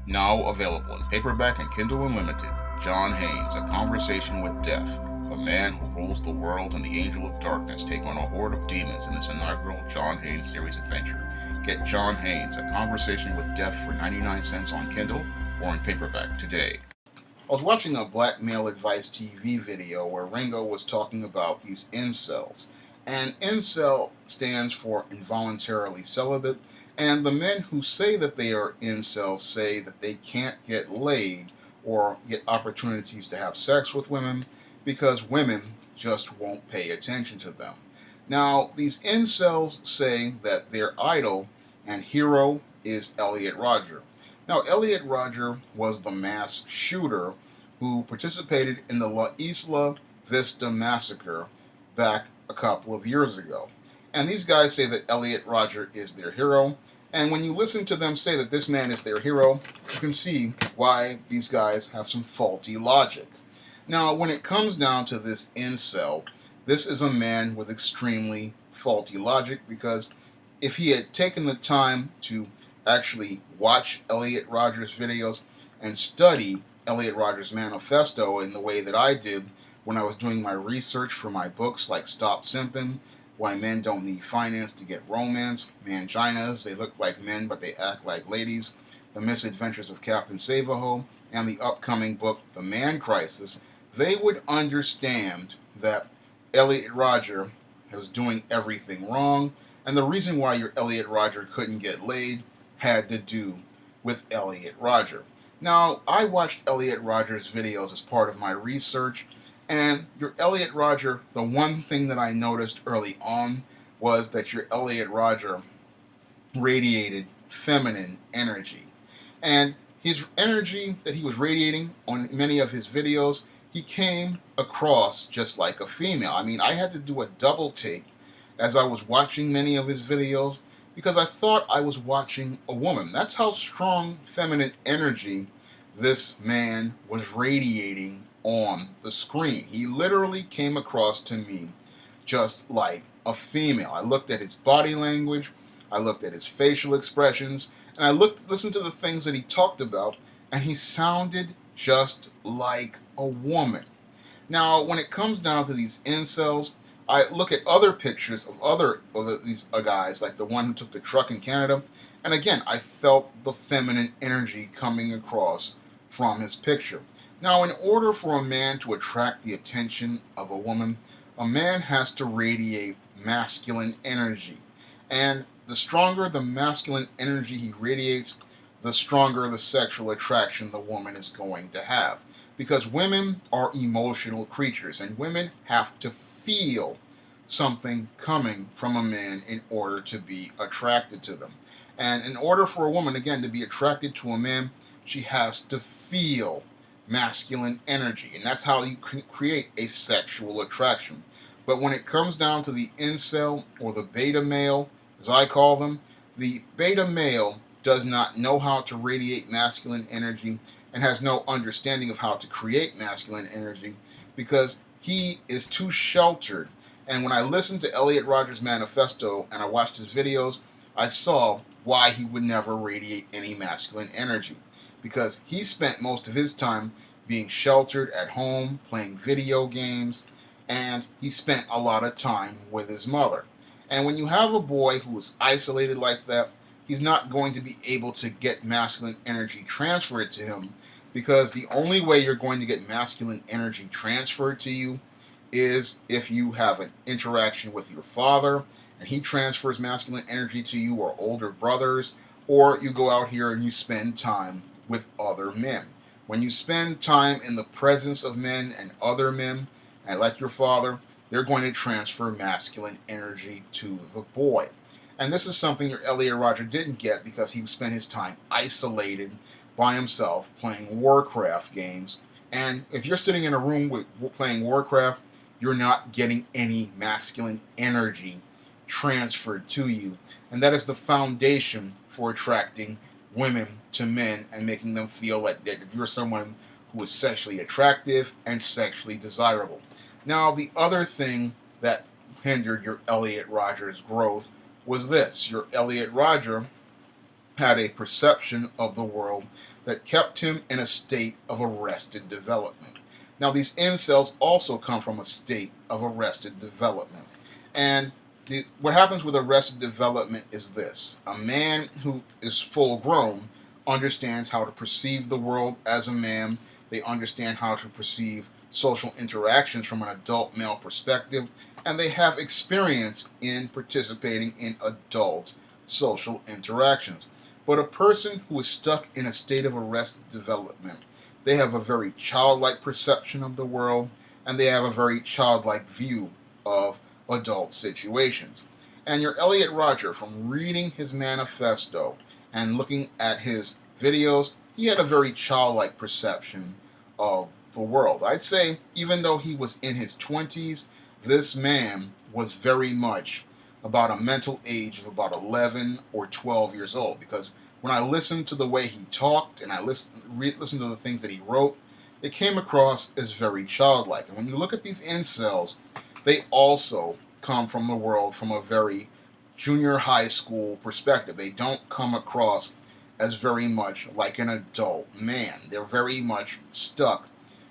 Now available in paperback and Kindle Unlimited, John Haynes, A Conversation with Death. The man who rules the world and the angel of darkness take on a horde of demons in this inaugural John Haynes series adventure. Get John Haynes, A Conversation with Death for 99 cents on Kindle or in paperback today. I was watching a Black Male Advice TV video where Ringo was talking about these incels. And incel stands for involuntarily celibate, and the men who say that they are incels say that they can't get laid or get opportunities to have sex with women because women just won't pay attention to them. Now, these incels say that their idol and hero is Eliot Rodger. Now, Eliot Rodger was the mass shooter who participated in the La Isla Vista massacre back a couple of years ago. And these guys say that Eliot Rodger is their hero. And when you listen to them say that this man is their hero, you can see why these guys have some faulty logic. Now, when it comes down to this incel, this is a man with extremely faulty logic, because if he had taken the time to actually watch Eliot Rodger's videos and study Eliot Rodger's manifesto in the way that I did when I was doing my research for my books like Stop Simpin', Why Men Don't Need Finance to Get Romance, Manginas, They Look Like Men But They Act Like Ladies, The Misadventures of Captain Save-A-Ho, and the upcoming book, The Man Crisis, they would understand that Eliot Rodger was doing everything wrong, and the reason why your Eliot Rodger couldn't get laid had to do with Eliot Rodger. Now, I watched Eliot Rodger's videos as part of my research, and your Eliot Rodger, the one thing that I noticed early on was that your Eliot Rodger radiated feminine energy. And his energy that he was radiating on many of his videos, he came across just like a female. I mean, I had to do a double take as I was watching many of his videos because I thought I was watching a woman. That's how strong feminine energy this man was radiating on the screen. He literally came across to me just like a female. I looked at his body language, I looked at his facial expressions, and I listened to the things that he talked about, and he sounded just like a woman. Now, when it comes down to these incels, I look at other pictures of these guys, like the one who took the truck in Canada, and again, I felt the feminine energy coming across from his picture. Now, in order for a man to attract the attention of a woman, a man has to radiate masculine energy. And the stronger the masculine energy he radiates, the stronger the sexual attraction the woman is going to have. Because women are emotional creatures, and women have to feel something coming from a man in order to be attracted to them. And in order for a woman, again, to be attracted to a man, she has to feel masculine energy, and that's how you can create a sexual attraction. But when it comes down to the incel, or the beta male, as I call them, the beta male does not know how to radiate masculine energy and has no understanding of how to create masculine energy because he is too sheltered. And when I listened to Eliot Rodger's manifesto and I watched his videos, I saw why he would never radiate any masculine energy. Because he spent most of his time being sheltered at home, playing video games, and he spent a lot of time with his mother. And when you have a boy who is isolated like that, he's not going to be able to get masculine energy transferred to him, because the only way you're going to get masculine energy transferred to you is if you have an interaction with your father and he transfers masculine energy to you, or older brothers, or you go out here and you spend time with other men. When you spend time in the presence of men and other men, and like your father, they're going to transfer masculine energy to the boy. And this is something your Eliot Rodger didn't get because he spent his time isolated by himself playing Warcraft games. And if you're sitting in a room playing Warcraft, you're not getting any masculine energy transferred to you. And that is the foundation for attracting women to men and making them feel like that you're someone who is sexually attractive and sexually desirable. Now, the other thing that hindered your Eliot Rodger's growth was this. Your Eliot Rodger had a perception of the world that kept him in a state of arrested development. Now, these incels also come from a state of arrested development. And what happens with arrested development is this: a man who is full grown understands how to perceive the world as a man, they understand how to perceive social interactions from an adult male perspective, and they have experience in participating in adult social interactions. But a person who is stuck in a state of arrested development, they have a very childlike perception of the world, and they have a very childlike view of adult situations. And your Eliot Rodger, from reading his manifesto and looking at his videos, he had a very childlike perception of the world. I'd say, even though he was in his 20s, this man was very much about a mental age of about 11 or 12 years old, because when I listened to the way he talked and I listened to the things that he wrote, it came across as very childlike. And when you look at these incels, they also come from the world from a very junior high school perspective. They don't come across as very much like an adult man. They're very much stuck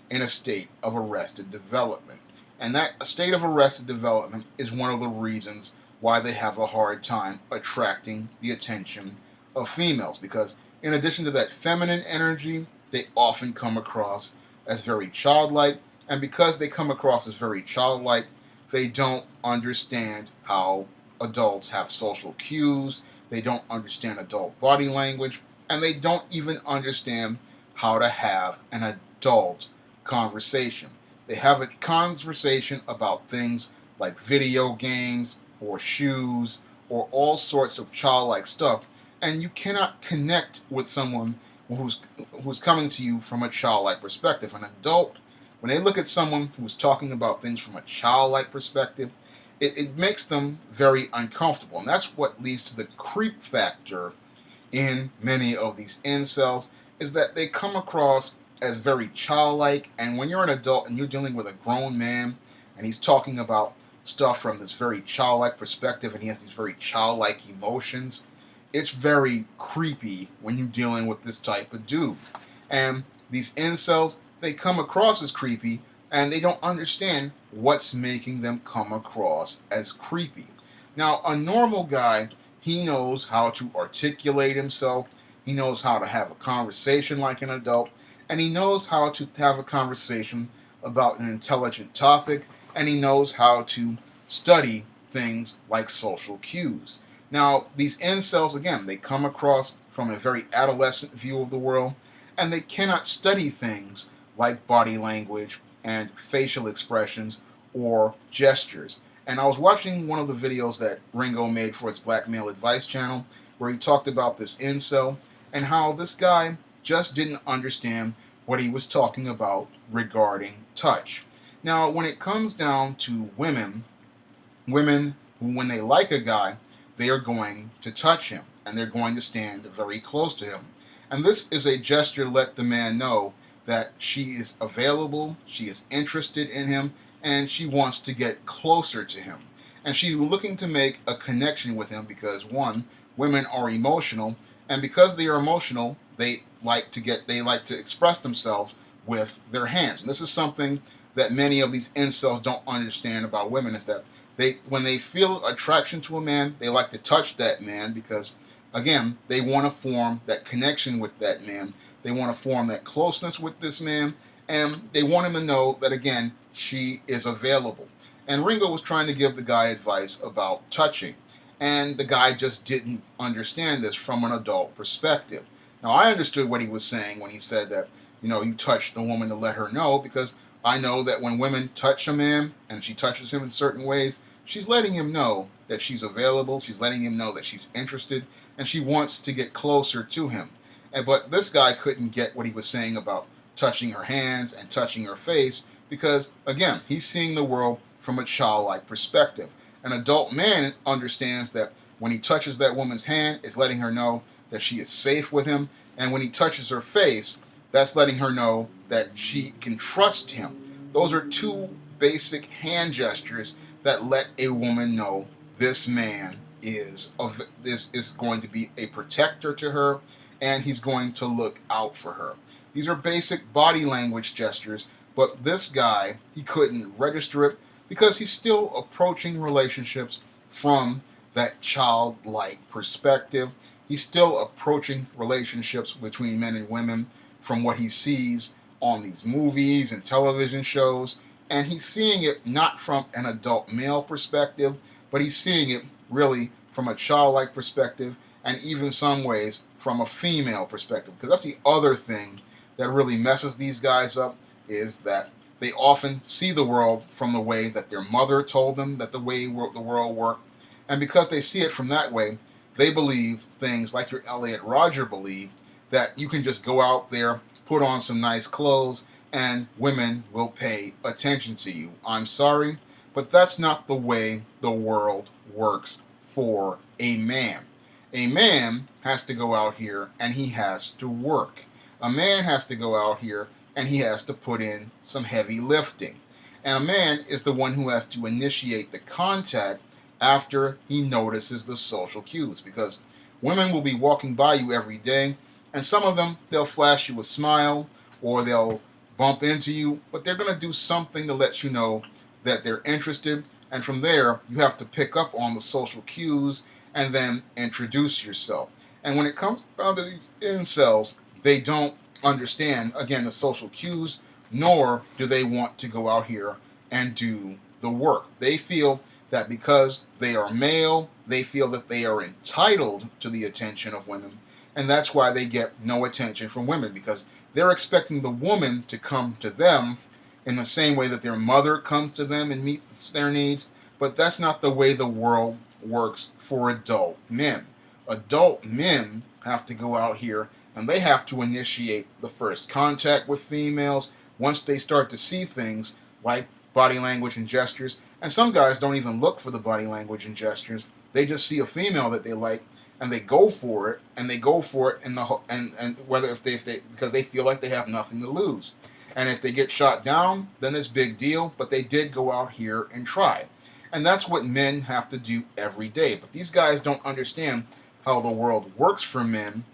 in a state of arrested development. And that state of arrested development is one of the reasons why they have a hard time attracting the attention of females, because in addition to that feminine energy, they often come across as very childlike, and because they come across as very childlike, they don't understand how adults have social cues, they don't understand adult body language, and they don't even understand how to have an adult conversation. They have a conversation about things like video games or shoes or all sorts of childlike stuff, and you cannot connect with someone who's coming to you from a childlike perspective. An adult, when they look at someone who's talking about things from a childlike perspective, it makes them very uncomfortable, and that's what leads to the creep factor in many of these incels, is that they come across as very childlike. And when you're an adult and you're dealing with a grown man and he's talking about stuff from this very childlike perspective and he has these very childlike emotions, it's very creepy when you're dealing with this type of dude. And these incels, they come across as creepy and they don't understand what's making them come across as creepy. Now, a normal guy, he knows how to articulate himself, he knows how to have a conversation like an adult, and he knows how to have a conversation about an intelligent topic, and he knows how to study things like social cues. Now, these incels, again, they come across from a very adolescent view of the world, and they cannot study things like body language and facial expressions or gestures. And I was watching one of the videos that Ringo made for his Black Male Advice channel, where he talked about this incel and how this guy just didn't understand what he was talking about regarding touch. Now, when it comes down to women who, when they like a guy, they are going to touch him and they're going to stand very close to him. And this is a gesture to let the man know that she is available, she is interested in him, and she wants to get closer to him. And she's looking to make a connection with him because, one, women are emotional, and because they are emotional, they like to express themselves with their hands. And this is something that many of these incels don't understand about women, is that when they feel attraction to a man, they like to touch that man because, again, they want to form that connection with that man. They want to form that closeness with this man, and they want him to know that, again, she is available. And Ringo was trying to give the guy advice about touching, and the guy just didn't understand this from an adult perspective. Now, I understood what he was saying when he said that, you touch the woman to let her know, because I know that when women touch a man and she touches him in certain ways, she's letting him know that she's available, she's letting him know that she's interested, and she wants to get closer to him. But this guy couldn't get what he was saying about touching her hands and touching her face because, again, he's seeing the world from a childlike perspective. An adult man understands that when he touches that woman's hand, it's letting her know that she is safe with him, and when he touches her face, that's letting her know that she can trust him. Those are two basic hand gestures that let a woman know this man is going to be a protector to her, and he's going to look out for her. These are basic body language gestures, but this guy, he couldn't register it because he's still approaching relationships from that childlike perspective. He's still approaching relationships between men and women from what he sees on these movies and television shows, and he's seeing it not from an adult male perspective, but he's seeing it really from a childlike perspective, and even some ways from a female perspective. Because that's the other thing that really messes these guys up, is that they often see the world from the way that their mother told them that the world worked, and because they see it from that way, they believe things like your Eliot Rodger believed, that you can just go out there, put on some nice clothes, and women will pay attention to you. I'm sorry, but that's not the way the world works for a man. A man has to go out here and he has to work. A man has to go out here and he has to put in some heavy lifting. And a man is the one who has to initiate the contact after he notices the social cues. Because women will be walking by you every day, and some of them, they'll flash you a smile or they'll bump into you, but they're going to do something to let you know that they're interested. And from there, you have to pick up on the social cues and then introduce yourself. And when it comes down to these incels, they don't understand, again, the social cues, nor do they want to go out here and do the work. They feel that because they are male, they feel that they are entitled to the attention of women, and that's why they get no attention from women, because they're expecting the woman to come to them in the same way that their mother comes to them and meets their needs, but that's not the way the world works for adult men. Adult men have to go out here and they have to initiate the first contact with females once they start to see things like body language and gestures. And some guys don't even look for the body language and gestures. They just see a female that they like and they go for it, and they go for it in the and whether if they because they feel like they have nothing to lose. And if they get shot down, then it's big deal, but they did go out here and try. And that's what men have to do every day. But these guys don't understand how the world works for men,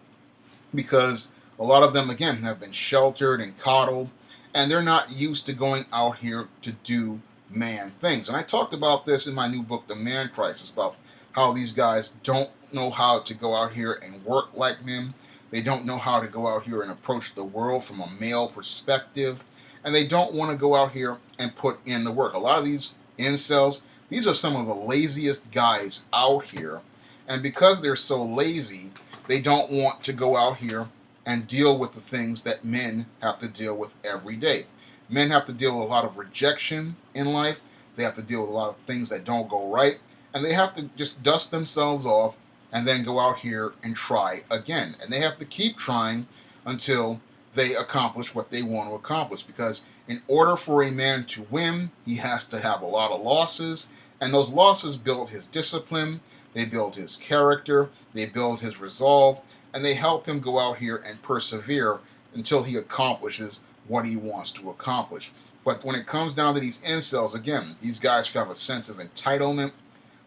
because a lot of them, again, have been sheltered and coddled, and they're not used to going out here to do man things. And I talked about this in my new book, The Man Crisis, about how these guys don't know how to go out here and work like men. They don't know how to go out here and approach the world from a male perspective, and they don't want to go out here and put in the work. A lot of these incels, these are some of the laziest guys out here, and because they're so lazy, they don't want to go out here and deal with the things that men have to deal with every day. Men have to deal with a lot of rejection in life. They have to deal with a lot of things that don't go right, and they have to just dust themselves off and then go out here and try again. And they have to keep trying until they accomplish what they want to accomplish, because in order for a man to win, he has to have a lot of losses, and those losses build his discipline, they build his character, they build his resolve, and they help him go out here and persevere until he accomplishes what he wants to accomplish. But when it comes down to these incels, again, these guys have a sense of entitlement.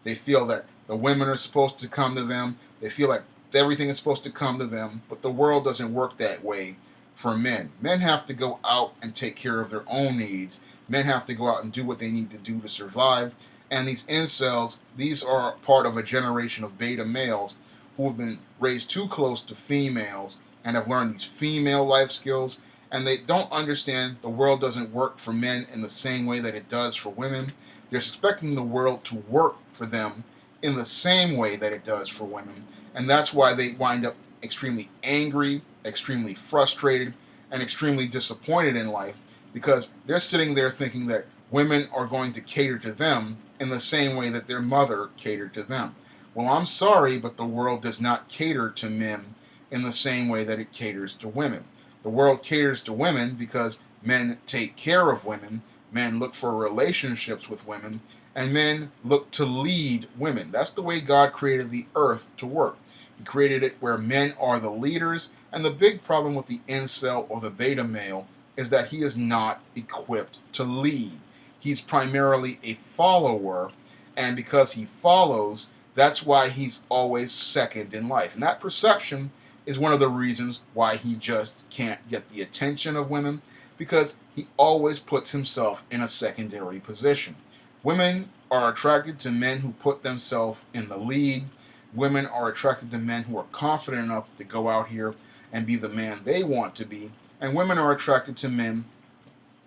They feel that the women are supposed to come to them. They feel like everything is supposed to come to them, but the world doesn't work that way for men. Men have to go out and take care of their own needs. Men have to go out and do what they need to do to survive. And these incels, these are part of a generation of beta males who have been raised too close to females and have learned these female life skills, and they don't understand the world doesn't work for men in the same way that it does for women. They're expecting the world to work for them in the same way that it does for women, and that's why they wind up extremely angry, extremely frustrated, and extremely disappointed in life, because they're sitting there thinking that women are going to cater to them in the same way that their mother catered to them. Well, I'm sorry, but the world does not cater to men in the same way that it caters to women. The world caters to women because men take care of women, men look for relationships with women, and men look to lead women. That's the way God created the earth to work. He created it where men are the leaders, and the big problem with the incel or the beta male is that he is not equipped to lead. He's primarily a follower, and because he follows, That's why he's always second in life. And that perception is one of the reasons why he just can't get the attention of women, because he always puts himself in a secondary position. Women are attracted to men who put themselves in the lead. Women are attracted to men who are confident enough to go out here and be the man they want to be. And women are attracted to men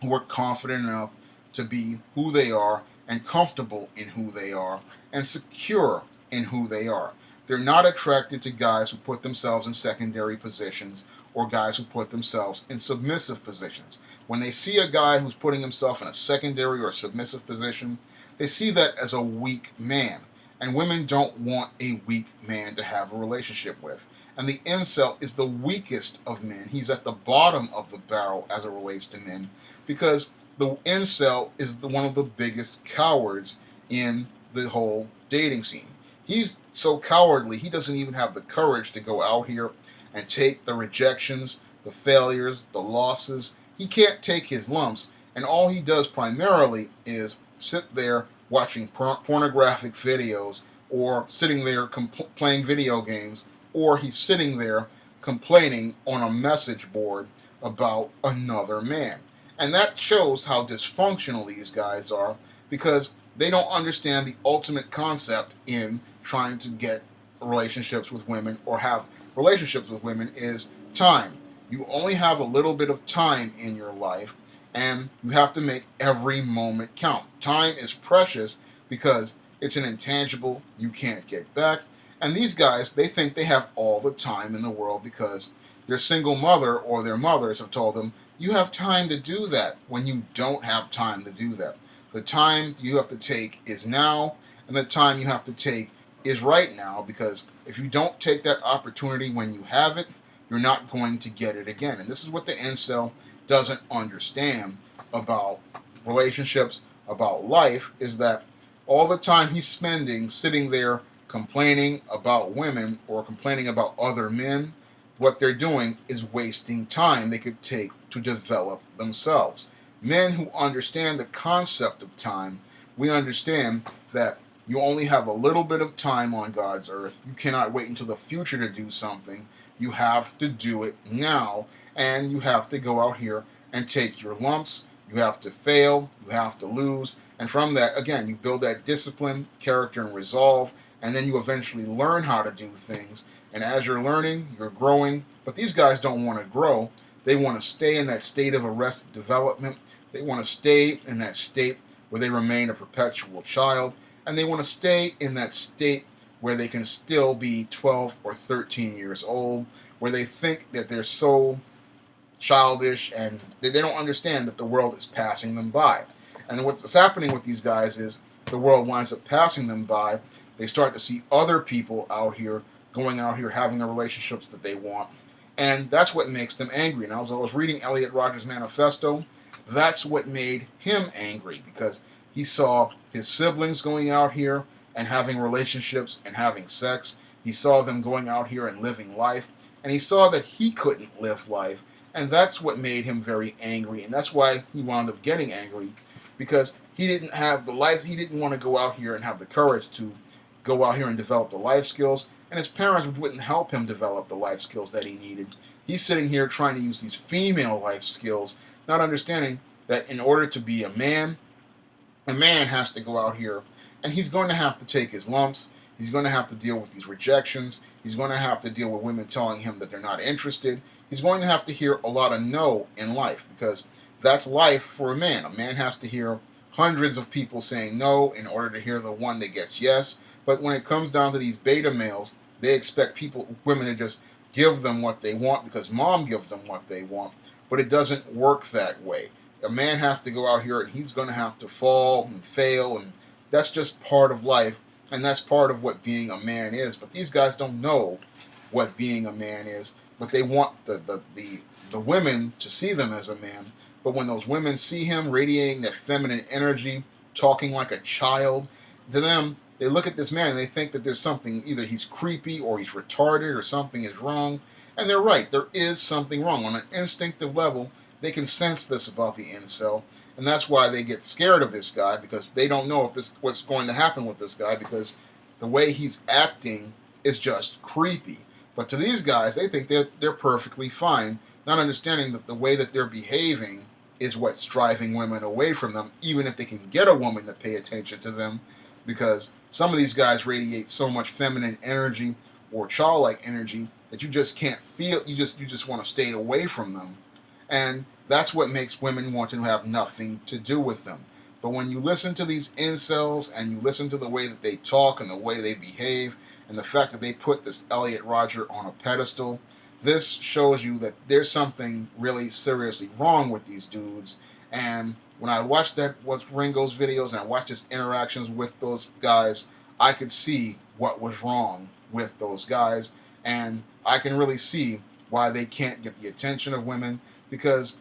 who are confident enough to be who they are and comfortable in who they are and secure in who they are. They're not attracted to guys who put themselves in secondary positions or guys who put themselves in submissive positions. When they see a guy who's putting himself in a secondary or submissive position, they see that as a weak man. And women don't want a weak man to have a relationship with. And the incel is the weakest of men. He's at the bottom of the barrel as it relates to men, because the incel is one of the biggest cowards in the whole dating scene. He's so cowardly, he doesn't even have the courage to go out here and take the rejections, the failures, the losses. He can't take his lumps, and all he does primarily is sit there watching pornographic videos, or sitting there playing video games, or he's sitting there complaining on a message board about another man. And that shows how dysfunctional these guys are, because they don't understand the ultimate concept in trying to get relationships with women or have relationships with women is time. You only have a little bit of time in your life, and you have to make every moment count. Time is precious because it's an intangible you can't get back. And these guys, they think they have all the time in the world because their single mother or their mothers have told them, you have time to do that, when you don't have time to do that. The time you have to take is now, and the time you have to take is right now, because if you don't take that opportunity when you have it, you're not going to get it again. And this is what the incel doesn't understand about relationships, about life, is that all the time he's spending sitting there complaining about women or complaining about other men, what they're doing is wasting time they could take to develop themselves. Men who understand the concept of time, we understand that you only have a little bit of time on God's earth. You cannot wait until the future to do something. You have to do it now, and you have to go out here and take your lumps. You have to fail, you have to lose, and from that, again, you build that discipline, character, and resolve, and then you eventually learn how to do things. And as you're learning, you're growing. But these guys don't want to grow. They want to stay in that state of arrested development. They want to stay in that state where they remain a perpetual child. And they want to stay in that state where they can still be 12 or 13 years old, where they think that they're so childish and they don't understand that the world is passing them by. And what's happening with these guys is the world winds up passing them by. They start to see other people out here, going out here, having the relationships that they want. And that's what makes them angry. And as I was reading Eliot Rodger's manifesto, that's what made him angry, because he saw his siblings going out here and having relationships and having sex. He saw them going out here and living life. And he saw that he couldn't live life. And that's what made him very angry. And that's why he wound up getting angry, because he didn't have the life. He didn't want to go out here and have the courage to go out here and develop the life skills. And his parents wouldn't help him develop the life skills that he needed. He's sitting here trying to use these female life skills, not understanding that in order to be a man has to go out here, and he's going to have to take his lumps. He's going to have to deal with these rejections. He's going to have to deal with women telling him that they're not interested. He's going to have to hear a lot of no in life, because that's life for a man. A man has to hear hundreds of people saying no in order to hear the one that gets yes. But when it comes down to these beta males, they expect women to just give them what they want because mom gives them what they want. But it doesn't work that way. A man has to go out here and he's going to have to fall and fail, and that's just part of life, and that's part of what being a man is. But these guys don't know what being a man is, but they want the women to see them as a man. But when those women see him radiating that feminine energy, talking like a child, to them, they look at this man and they think that there's something, either he's creepy or he's retarded or something is wrong. And they're right, there is something wrong. On an instinctive level, they can sense this about the incel. And that's why they get scared of this guy, because they don't know if what's going to happen with this guy, because the way he's acting is just creepy. But to these guys, they think they're perfectly fine, not understanding that the way that they're behaving is what's driving women away from them, even if they can get a woman to pay attention to them, because some of these guys radiate so much feminine energy or childlike energy that you just can't feel. You just want to stay away from them, and that's what makes women want to have nothing to do with them. But when you listen to these incels and you listen to the way that they talk and the way they behave and the fact that they put this Eliot Rodger on a pedestal, this shows you that there's something really seriously wrong with these dudes. And when I watched Ringo's videos and I watched his interactions with those guys, I could see what was wrong with those guys, and I can really see why they can't get the attention of women, because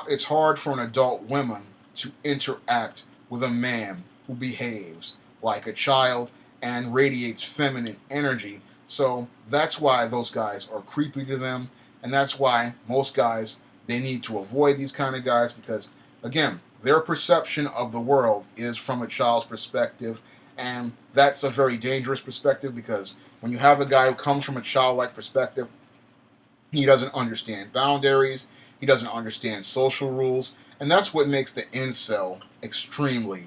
it's hard for an adult woman to interact with a man who behaves like a child and radiates feminine energy. So that's why those guys are creepy to them, and that's why most guys, they need to avoid these kind of guys, because again, their perception of the world is from a child's perspective, and that's a very dangerous perspective, because when you have a guy who comes from a childlike perspective, he doesn't understand boundaries, he doesn't understand social rules, and that's what makes the incel extremely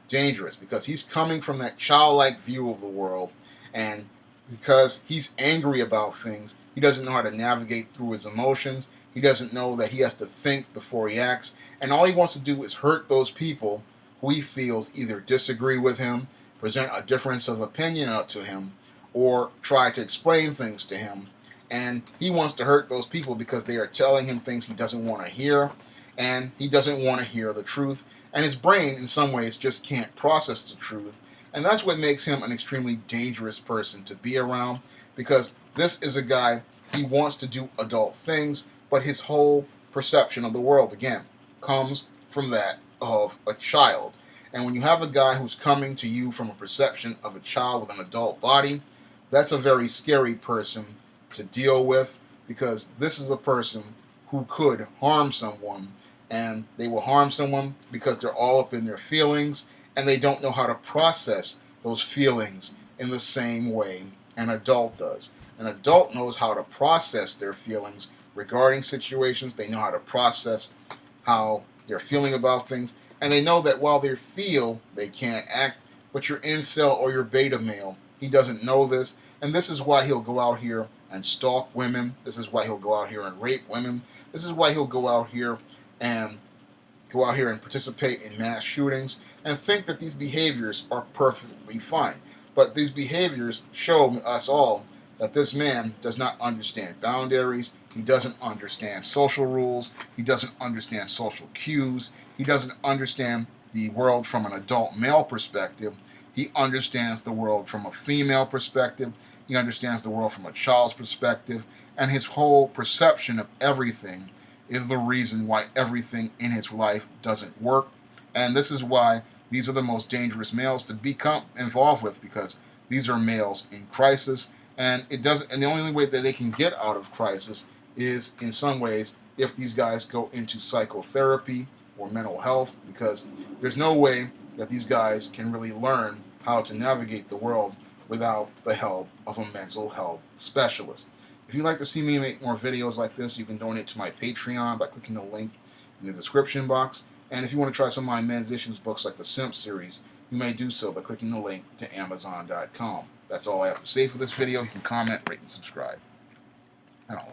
dangerous, because he's coming from that childlike view of the world, and because he's angry about things, he doesn't know how to navigate through his emotions, he doesn't know that he has to think before he acts, and all he wants to do is hurt those people who he feels either disagree with him, present a difference of opinion out to him, or try to explain things to him. And he wants to hurt those people because they are telling him things he doesn't want to hear, and he doesn't want to hear the truth. And his brain, in some ways, just can't process the truth. And that's what makes him an extremely dangerous person to be around, because this is a guy, he wants to do adult things, but his whole perception of the world, again, comes from that of a child. And when you have a guy who's coming to you from a perception of a child with an adult body, that's a very scary person to deal with, because this is a person who could harm someone, and they will harm someone because they're all up in their feelings, and they don't know how to process those feelings in the same way an adult does. An adult knows how to process their feelings regarding situations. They know how to process how they're feeling about things, and they know that while they feel, they can't act. But your incel or your beta male, he doesn't know this, and this is why he'll go out here and stalk women. This is why he'll go out here and rape women. This is why he'll go out here and participate in mass shootings and think that these behaviors are perfectly fine. But these behaviors show us all that this man does not understand boundaries. He doesn't understand social rules. He doesn't understand social cues. He doesn't understand the world from an adult male perspective. He understands the world from a female perspective. He understands the world from a child's perspective. And his whole perception of everything is the reason why everything in his life doesn't work. And this is why these are the most dangerous males to become involved with, because these are males in crisis. And the only way that they can get out of crisis is, in some ways, if these guys go into psychotherapy or mental health, because there's no way that these guys can really learn how to navigate the world without the help of a mental health specialist. If you'd like to see me make more videos like this, you can donate to my Patreon by clicking the link in the description box. And if you want to try some of my men's issues books like the Simp series, you may do so by clicking the link to Amazon.com. That's all I have to say for this video. You can comment, rate, and subscribe. And all.